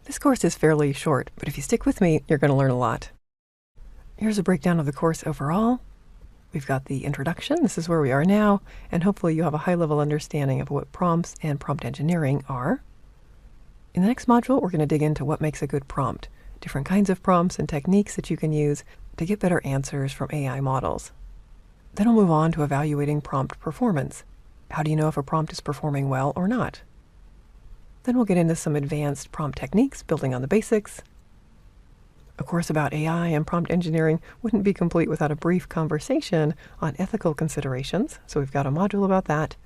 This course is fairly short, but if you stick with me, you're going to learn a lot. Here's a breakdown of the course overall. We've got the introduction, this is where we are now, and hopefully you have a high-level understanding of what prompts and prompt engineering are. In the next module, we're going to dig into what makes a good prompt, different kinds of prompts and techniques that you can use to get better answers from AI models. Then we'll move on to evaluating prompt performance. How do you know if a prompt is performing well or not? Then we'll get into some advanced prompt techniques, building on the basics. A course about AI and prompt engineering wouldn't be complete without a brief conversation on ethical considerations, so we've got a module about that.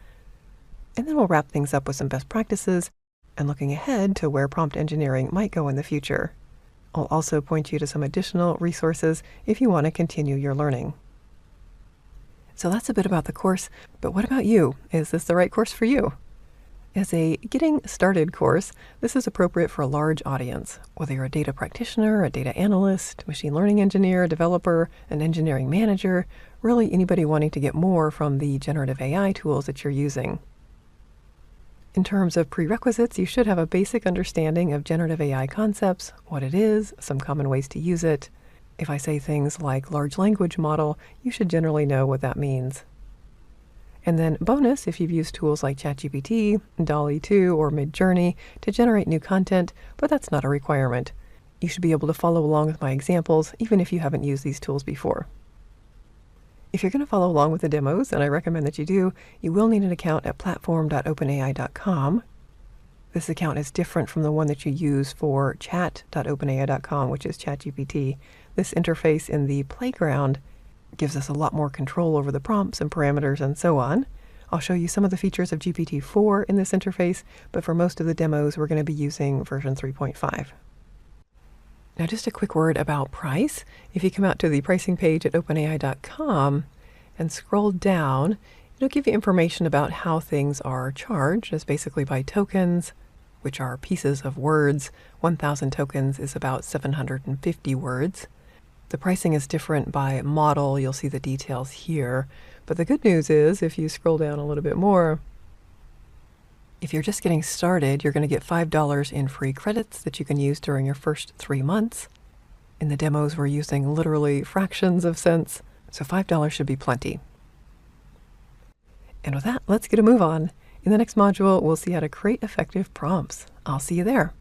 And then we'll wrap things up with some best practices and looking ahead to where prompt engineering might go in the future. I'll also point you to some additional resources if you want to continue your learning. So that's a bit about the course, but what about you? Is this the right course for you? As a getting started course, this is appropriate for a large audience, whether you're a data practitioner, a data analyst, machine learning engineer, developer, an engineering manager, really anybody wanting to get more from the generative AI tools that you're using. In terms of prerequisites, you should have a basic understanding of generative AI concepts, what it is, some common ways to use it. If I say things like large language model, you should generally know what that means. And then bonus, if you've used tools like ChatGPT, DALL-E 2, or Midjourney to generate new content, but that's not a requirement. You should be able to follow along with my examples, even if you haven't used these tools before. If you're going to follow along with the demos, and I recommend that you do, you will need an account at platform.openai.com. This account is different from the one that you use for chat.openai.com, which is ChatGPT. This interface in the playground gives us a lot more control over the prompts and parameters and so on. I'll show you some of the features of GPT-4 in this interface, but for most of the demos, we're going to be using version 3.5. Now, just a quick word about price. If you come out to the pricing page at openai.com and scroll down, it'll give you information about how things are charged, as basically by tokens, which are pieces of words. 1,000 tokens is about 750 words. The pricing is different by model. You'll see the details here. But the good news is, if you scroll down a little bit more, if you're just getting started, you're going to get $5 in free credits that you can use during your first 3 months. In the demos, we're using literally fractions of cents, so $5 should be plenty. And with that, let's get a move on. In the next module, we'll see how to create effective prompts. I'll see you there.